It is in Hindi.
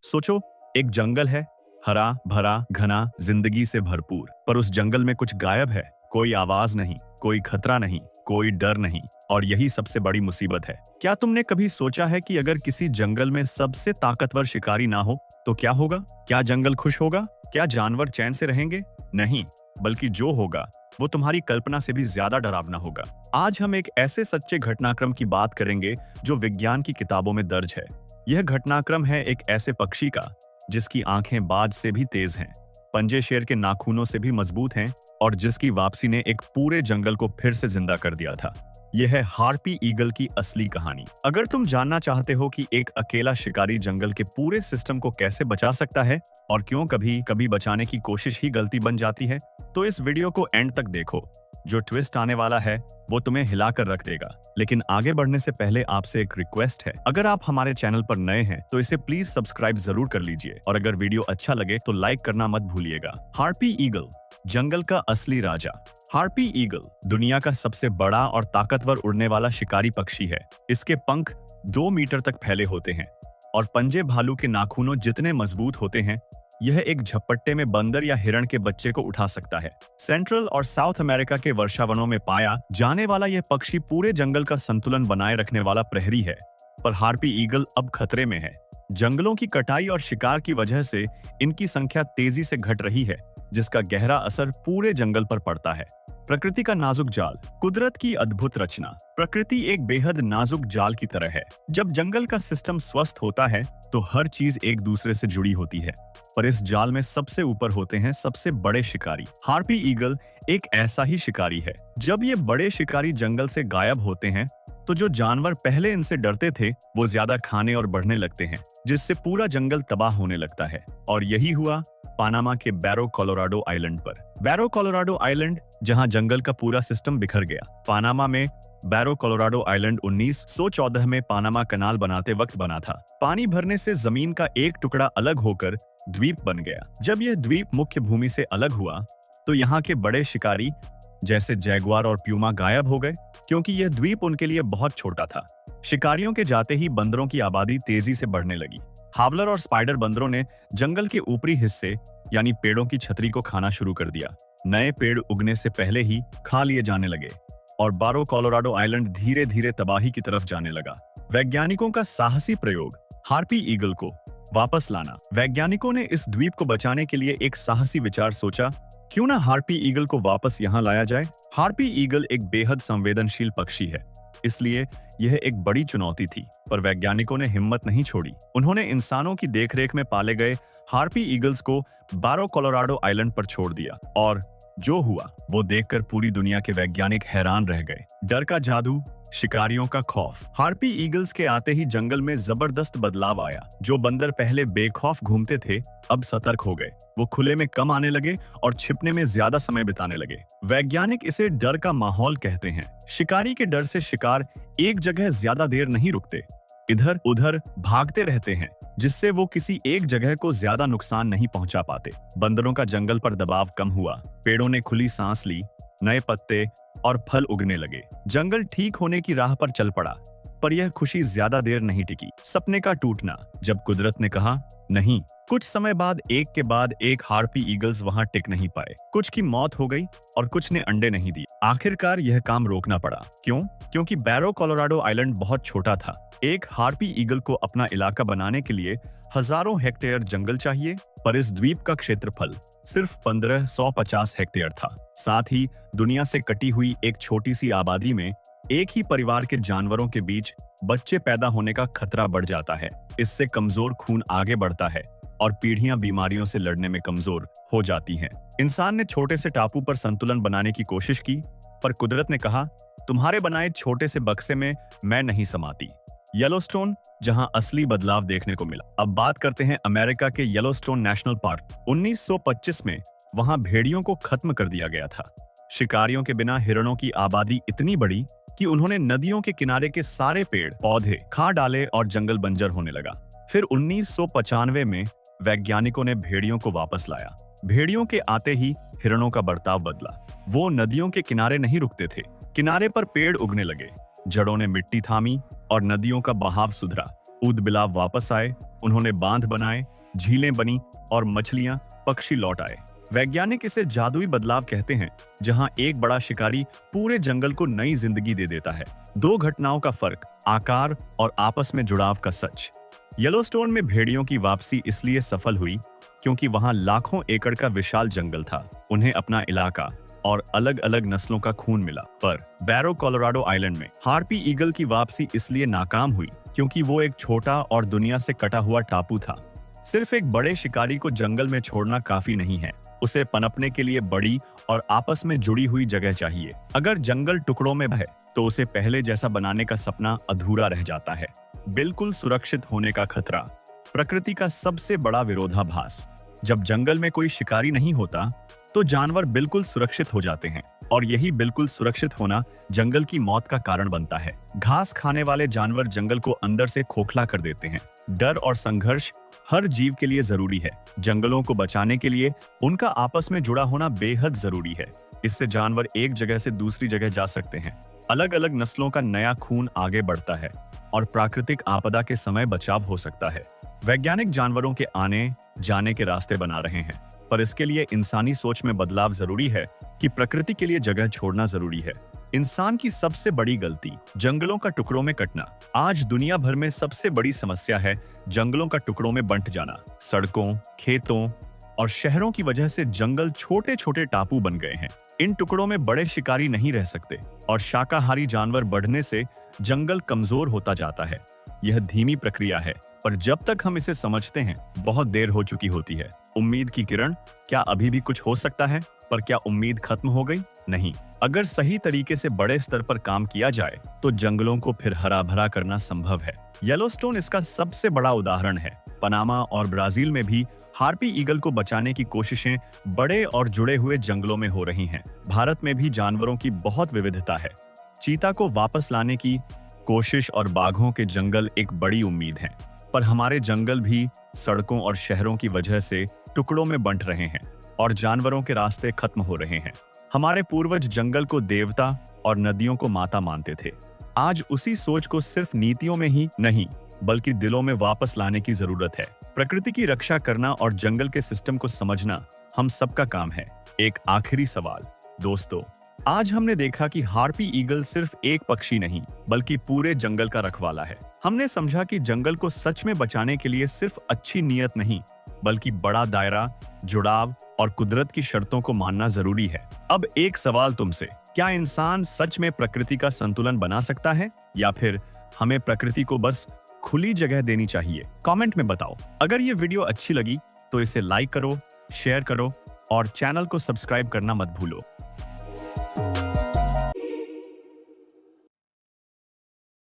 सोचो, एक जंगल है, हरा भरा घना जिंदगी से भरपूर, पर उस जंगल में कुछ गायब है। कोई आवाज नहीं, कोई खतरा नहीं, कोई डर नहीं। और यही सबसे बड़ी मुसीबत है। क्या तुमने कभी सोचा है कि अगर किसी जंगल में सबसे ताकतवर शिकारी ना हो तो क्या होगा? क्या जंगल खुश होगा? क्या जानवर चैन से रहेंगे? नहीं, बल्कि जो होगा वो तुम्हारी कल्पना से भी ज्यादा डरावना होगा। आज हम एक ऐसे सच्चे घटनाक्रम की बात करेंगे जो विज्ञान की किताबों में दर्ज है। यह घटनाक्रम है एक ऐसे पक्षी का जिसकी आंखें बाज से भी तेज हैं, पंजे शेर के नाखूनों से भी मजबूत हैं और जिसकी वापसी ने एक पूरे जंगल को फिर से जिंदा कर दिया था। यह है हार्पी ईगल की असली कहानी। अगर तुम जानना चाहते हो कि एक अकेला शिकारी जंगल के पूरे सिस्टम को कैसे बचा सकता है और क्यों कभी कभी बचाने की कोशिश ही गलती बन जाती है, तो इस वीडियो को एंड तक देखो। जो ट्विस्ट आने वाला है वो तुम्हें हिलाकर रख देगा। लेकिन आगे बढ़ने से पहले आपसे एक रिक्वेस्ट है, अगर आप हमारे चैनल पर नए हैं तो इसे प्लीज सब्सक्राइब जरूर कर लीजिए और अगर वीडियो अच्छा लगे तो लाइक करना मत भूलिएगा। हार्पी ईगल, जंगल का असली राजा। हार्पी ईगल दुनिया का सबसे बड़ा और ताकतवर उड़ने वाला शिकारी पक्षी है। इसके पंख 2 मीटर तक फैले होते हैं और पंजे भालू के नाखूनों जितने मजबूत होते हैं। यह एक झपट्टे में बंदर या हिरण के बच्चे को उठा सकता है। सेंट्रल और साउथ अमेरिका के वर्षावनों में पाया जाने वाला यह पक्षी पूरे जंगल का संतुलन बनाए रखने वाला प्रहरी है। पर हार्पी ईगल अब खतरे में है। जंगलों की कटाई और शिकार की वजह से इनकी संख्या तेजी से घट रही है, जिसका गहरा असर पूरे जंगल पर पड़ता है। प्रकृति का नाजुक जाल, कुदरत की अद्भुत रचना। प्रकृति एक बेहद नाजुक जाल की तरह है। जब जंगल का सिस्टम स्वस्थ होता है तो हर चीज एक दूसरे से जुड़ी होती है, पर इस जाल में सबसे ऊपर होते हैं सबसे बड़े शिकारी। हार्पी ईगल एक ऐसा ही शिकारी है। जब ये बड़े शिकारी जंगल से गायब होते हैं तो जो जानवर पहले इनसे डरते थे वो ज्यादा खाने और बढ़ने लगते हैं, जिससे पूरा जंगल तबाह होने लगता है। और यही हुआ पानामा के बैरो कोलोराडो आइलैंड पर। बैरो कोलोराडो आइलैंड, जहां जंगल का पूरा सिस्टम बिखर गया। पानामा में बैरो कोलोराडो आइलैंड 1914 में पानामा कनाल बनाते वक्त बना था। पानी भरने से जमीन का एक टुकड़ा अलग होकर द्वीप बन गया। जब यह द्वीप मुख्य भूमि से अलग हुआ तो यहाँ के बड़े शिकारी जैसे जैगुआर और प्यूमा गायब हो गए, क्योंकि यह द्वीप उनके लिए बहुत छोटा था। शिकारियों के जाते ही बंदरों की आबादी तेजी से बढ़ने लगी। हावलर और स्पाइडर बंदरों ने जंगल के ऊपरी हिस्से यानी पेड़ों की छतरी को खाना शुरू कर दिया। नए पेड़ उगने से पहले ही खा लिए जाने लगे और बारो कोलोराडो आइलैंड धीरे धीरे तबाही की तरफ जाने लगा। वैज्ञानिकों का साहसी प्रयोग, हार्पी ईगल को वापस लाना। वैज्ञानिकों ने इस द्वीप को बचाने के लिए एक साहसी विचार सोचा, क्यों ना हार्पी ईगल को वापस यहाँ लाया जाए। हार्पी ईगल एक बेहद संवेदनशील पक्षी है, इसलिए यह एक बड़ी चुनौती थी, पर वैज्ञानिकों ने हिम्मत नहीं छोड़ी। उन्होंने इंसानों की देखरेख में पाले गए हार्पी ईगल्स को बारो कोलोराडो आइलैंड पर छोड़ दिया और जो हुआ वो देखकर पूरी दुनिया के वैज्ञानिक हैरान रह गए। डर का जादू, शिकारियों का खौफ। हार्पी ईगल्स के आते ही जंगल में जबरदस्त बदलाव आया। जो बंदर पहले बेखौफ घूमते थे अब सतर्क हो गए। वो खुले में कम आने लगे और छिपने में ज्यादा समय बिताने लगे। वैज्ञानिक इसे डर का माहौल कहते हैं। शिकारी के डर से शिकार एक जगह ज्यादा देर नहीं रुकते, इधर उधर भागते रहते हैं, जिससे वो किसी एक जगह को ज्यादा नुकसान नहीं पहुंचा पाते। बंदरों का जंगल पर दबाव कम हुआ, पेड़ों ने खुली सांस ली, नए पत्ते और फल उगने लगे। जंगल ठीक होने की राह पर चल पड़ा, पर यह खुशी ज्यादा देर नहीं टिकी। सपने का टूटना, जब कुदरत ने कहा नहीं। कुछ समय बाद एक हार्पी ईगल्स वहां टिक नहीं पाए। कुछ की मौत हो गई और कुछ ने अंडे नहीं दिए। आखिरकार यह काम रोकना पड़ा। क्यों? क्योंकि बैरो कोलोराडो आइलैंड बहुत छोटा था। एक हार्पी ईगल को अपना इलाका बनाने के लिए हजारों हेक्टेयर जंगल चाहिए, पर इस द्वीप का क्षेत्रफल सिर्फ 1550 हेक्टेयर था। साथ ही दुनिया से कटी हुई एक छोटी सी आबादी में एक ही परिवार के जानवरों के बीच बच्चे पैदा होने का खतरा बढ़ जाता है। इससे कमजोर खून आगे बढ़ता है और पीढ़ियां बीमारियों से लड़ने में कमजोर हो जाती हैं। इंसान ने छोटे से टापू पर संतुलन बनाने की कोशिश की, पर कुदरत ने कहा, तुम्हारे बनाए छोटे से बक्से में मैं नहीं समाती। येलोस्टोन, जहां असली बदलाव देखने को मिला। अब बात करते हैं अमेरिका के येलोस्टोन नेशनल पार्क। 1925 में वहां भेड़ियों को खत्म कर दिया गया था। शिकारियों के बिना हिरणों की आबादी इतनी बढ़ी कि उन्होंने नदियों के किनारे के सारे पेड़ पौधे खा डाले और जंगल बंजर होने लगा। फिर 1995 में वैज्ञानिकों ने भेड़ियों को वापस लाया। भेड़ियों के आते ही हिरणों का बर्ताव बदला। वो नदियों के किनारे नहीं रुकते थे, किनारे पर पेड़ उगने लगे, जड़ों ने मिट्टी थामी और नदियों का बहाव सुधरा। ऊदबिलाव वापस आए, उन्होंने बांध बनाए, झीलें बनी और मछलियां, पक्षी लौट आए। वैज्ञानिक इसे जादुई बदलाव कहते हैं, जहां एक बड़ा शिकारी पूरे जंगल को नई जिंदगी दे देता है। दो घटनाओं का फर्क, आकार और आपस में जुड़ाव का सच। येलोस्टोन में भेड़ियों की वापसी इसलिए सफल हुई क्योंकि वहां लाखों एकड़ का विशाल जंगल था, उन्हें अपना इलाका और अलग अलग नस्लों का खून मिला। पर बैरो कोलोराडो आइलैंड में हार्पी ईगल की वापसी इसलिए नाकाम हुई क्योंकि वो एक छोटा और दुनिया से कटा हुआ टापू था। सिर्फ एक बड़े शिकारी को जंगल में छोड़ना काफी नहीं है, उसे पनपने के लिए बड़ी और आपस में जुड़ी हुई जगह चाहिए। अगर जंगल टुकड़ों में है तो उसे पहले जैसा बनाने का सपना अधूरा रह जाता है। बिल्कुल सुरक्षित होने का खतरा, प्रकृति का सबसे बड़ा विरोधाभास। जब जंगल में कोई शिकारी नहीं होता तो जानवर बिल्कुल सुरक्षित हो जाते हैं, और यही बिल्कुल सुरक्षित होना जंगल की मौत का कारण बनता है। घास खाने वाले जानवर जंगल को अंदर से खोखला कर देते हैं। डर और संघर्ष हर जीव के लिए जरूरी है। जंगलों को बचाने के लिए उनका आपस में जुड़ा होना बेहद जरूरी है। इससे जानवर एक जगह से दूसरी जगह जा सकते हैं, अलग अलग नस्लों का नया खून आगे बढ़ता है और प्राकृतिक आपदा के समय बचाव हो सकता है। वैज्ञानिक जानवरों के आने जाने के रास्ते बना रहे हैं, पर इसके लिए इंसानी सोच में बदलाव जरूरी है कि प्रकृति के लिए जगह छोड़ना जरूरी है। इंसान की सबसे बड़ी गलती, जंगलों का टुकड़ों में कटना। आज दुनिया भर में सबसे बड़ी समस्या है जंगलों का टुकड़ों में बंट जाना। सड़कों, खेतों और शहरों की वजह से जंगल छोटे छोटे टापू बन गए हैं। इन टुकड़ों में बड़े शिकारी नहीं रह सकते और शाकाहारी जानवर बढ़ने से जंगल कमजोर होता जाता है। यह धीमी प्रक्रिया है, पर जब तक हम इसे समझते हैं बहुत देर हो चुकी होती है। उम्मीद की किरण, क्या अभी भी कुछ हो सकता है? पर क्या उम्मीद खत्म हो गई? नहीं। अगर सही तरीके से बड़े स्तर पर काम किया जाए तो जंगलों को फिर हरा भरा करना संभव है। येलोस्टोन इसका सबसे बड़ा उदाहरण है। पनामा और ब्राजील में भी हार्पी ईगल को बचाने की कोशिशें बड़े और जुड़े हुए जंगलों में हो रही हैं। भारत में भी जानवरों की बहुत विविधता है। चीता को वापस लाने की कोशिश और बाघों के जंगल एक बड़ी उम्मीद है, पर हमारे जंगल भी सड़कों और शहरों की वजह से टुकड़ों में बंट रहे हैं और जानवरों के रास्ते खत्म हो रहे हैं। हमारे पूर्वज जंगल को देवता और नदियों को माता मानते थे। आज उसी सोच को सिर्फ नीतियों में ही नहीं बल्कि दिलों में वापस लाने की जरूरत है। प्रकृति की रक्षा करना और जंगल के सिस्टम को समझना हम सबका काम है। एक आखिरी सवाल दोस्तों, आज हमने देखा कि हार्पी ईगल सिर्फ एक पक्षी नहीं बल्कि पूरे जंगल का रखवाला है। हमने समझा कि जंगल को सच में बचाने के लिए सिर्फ अच्छी नीयत नहीं बल्कि बड़ा दायरा, जुड़ाव और कुदरत की शर्तों को मानना जरूरी है। अब एक सवाल तुमसे, क्या इंसान सच में प्रकृति का संतुलन बना सकता है या फिर हमें प्रकृति को बस खुली जगह देनी चाहिए? कमेंट में बताओ। अगर ये वीडियो अच्छी लगी तो इसे लाइक करो, शेयर करो और चैनल को सब्सक्राइब करना मत भूलो।